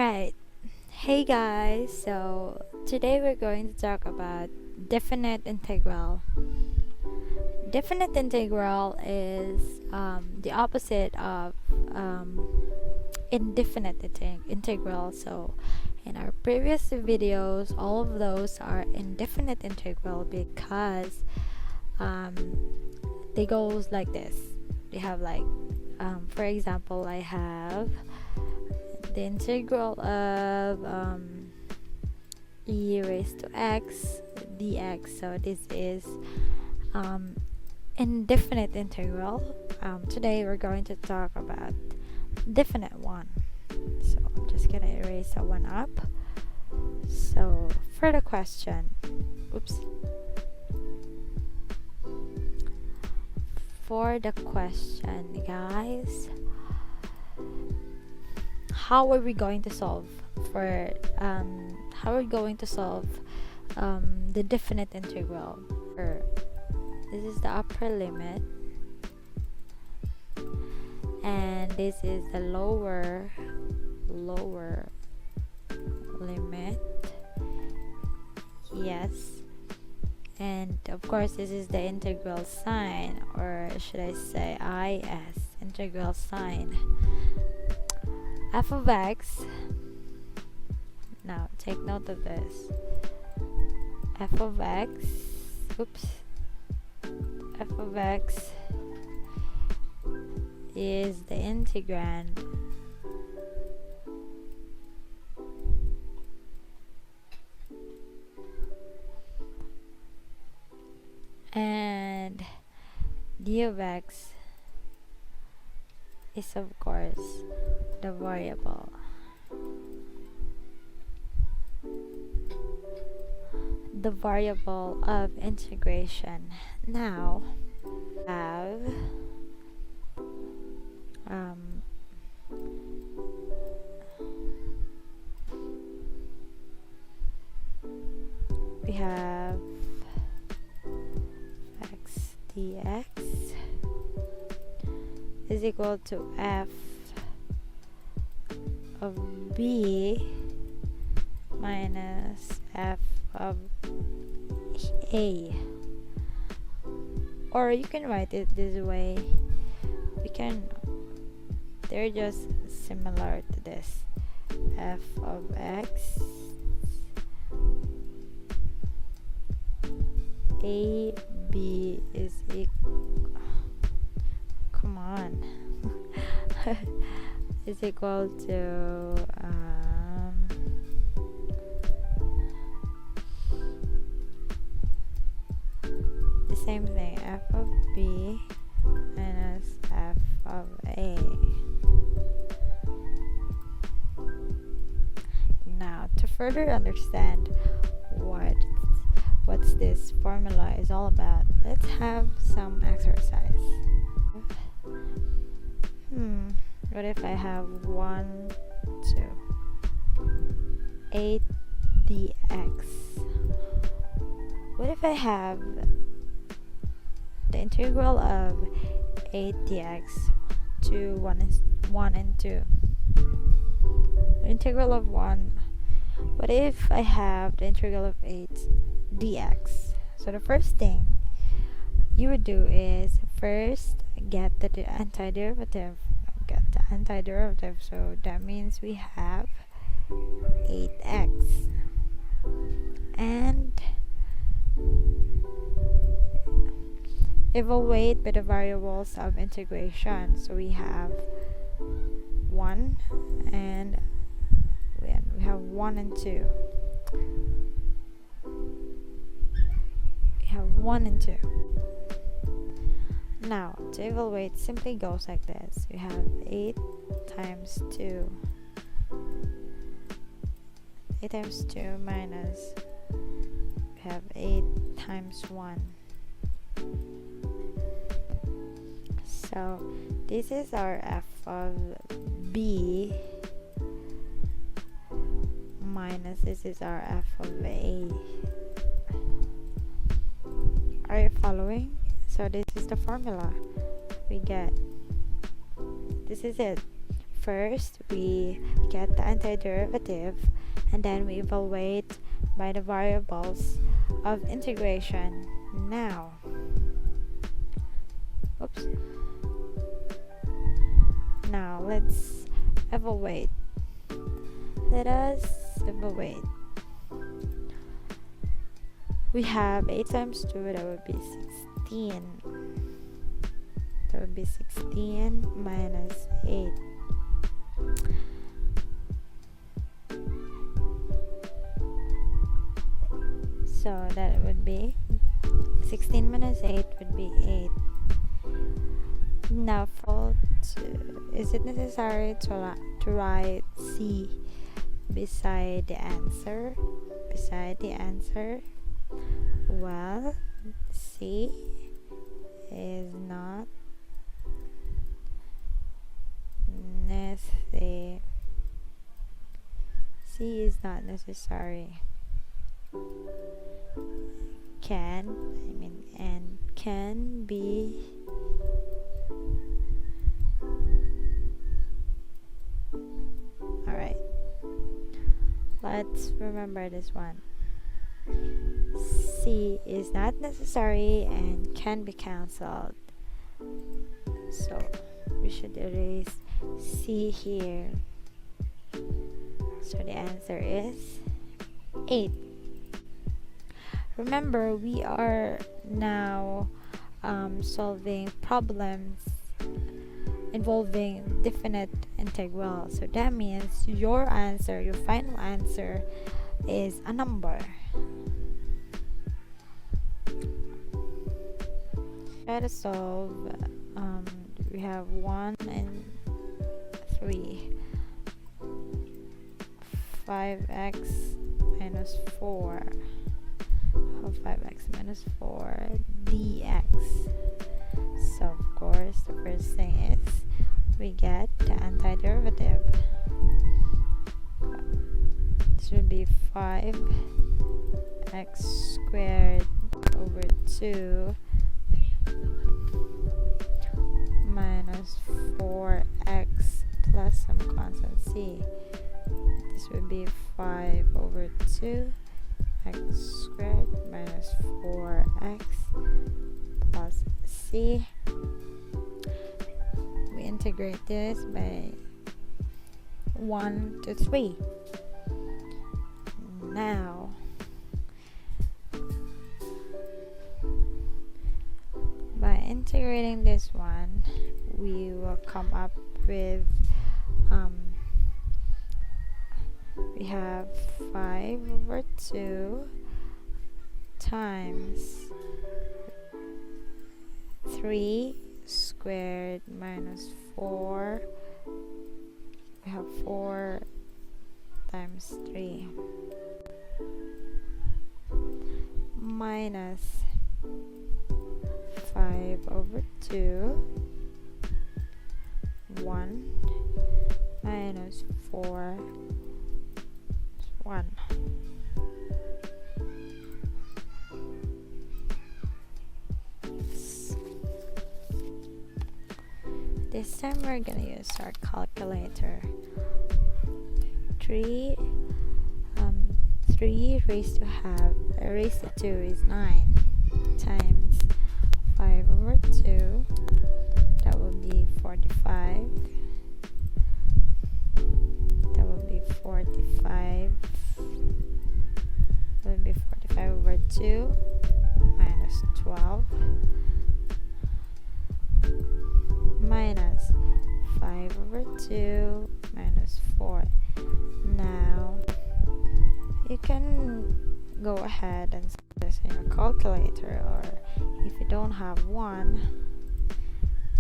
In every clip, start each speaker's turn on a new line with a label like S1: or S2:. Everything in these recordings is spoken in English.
S1: Alright, hey guys, so today we're going to talk about definite integral. Definite integral is the opposite of indefinite integral. So in our previous videos, all of those are indefinite integral because um, they goes like this. They have like, for example, I have the integral of e raised to x dx. So this is indefinite integral. Today we're going to talk about definite one. So I'm just gonna erase that one up. So for the question, for the question, guys, how are we going to solve for how are we going to solve the definite integral? This is the upper limit and this is the lower limit. Yes, and of course this is the integral sign, or should I say is integral sign. F of x, now take note of this, f of x is the integrand and d of x is of course the variable. The variable of integration. Now have we have x dx is equal to f of b minus f of a, or you can write it this way. They're just similar to this. F of x a b is equal, come on, is equal to the same thing, f of b minus f of a. Now to further understand what's this formula is all about, let's have some exercise. What if I have 1 to 8 dx? What if I have the integral of 8 dx to 1 and 2? The integral of 1. What if I have the integral of 8 dx? So the first thing you would do is first get the antiderivative. So that means we have 8x, and evaluate by the variables of integration. So we have 1 and we have 1 and 2. We have 1 and 2. Now to evaluate simply goes like this. We have 8 times 2. 8 times 2 minus, we have 8 times 1. So this is our f of b minus this is our f of a. Are you following? So this is the formula we get. This is it. first we get the antiderivative, and then we evaluate by the variables of integration. Now, now let's evaluate. Let us evaluate. We have 8 times 2, that would be 16. That would be 16 minus 8. So that would be 16 minus 8 would be 8. Now, is it necessary to write C beside the answer? Well, C is not necessary. C is not necessary. Can be alright. Let's remember this one. C is not necessary and can be cancelled. So we should erase C here. So the answer is 8. Remember, we are now solving problems involving definite integral. So that means your final answer is a number. Try to solve. We have 1 and 3. 5x minus 4. 5x minus 4 dx. So of course the first thing is we get the antiderivative. This would be 5x squared over 2 minus 4x plus some constant c. This would be 5 over 2 x squared minus 4x plus c. We integrate this by 1 to 3. Now, by integrating this one, we will come up with we have 5 over 2 times 3 squared minus 4. We have 4 times 3 minus 5 over 2 1 minus 4 1. This time we're gonna use our calculator. 3 raised to 2 is 9 times 5 over 2. That will be 45. That will be 45. That would be 45 over 2 minus 12 minus 5 over 2 minus 4. Now you can go ahead and solve this in your calculator, or if you don't have one,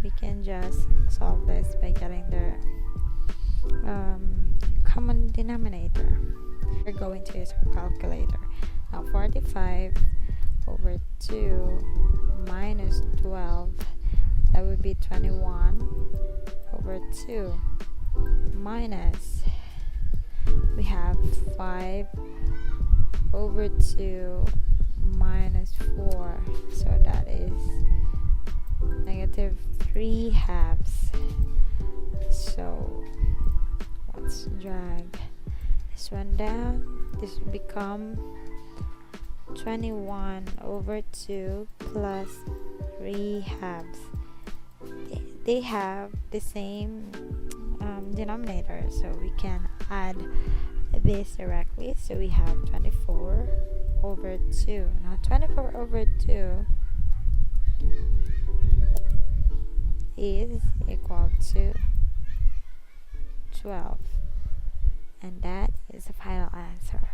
S1: we can just solve this by getting the common denominator. We're going to use our calculator. Now 45 over 2 minus 12, that would be 21 over 2 minus, we have 5 over 2 minus 4, so that is negative 3 halves. So let's drag this one down. This will become 21 over 2 plus 3 halves. They have the same denominator, so we can add this directly. So we have 24 over 2. Now 24 over 2 is equal to 12, and that is the final answer.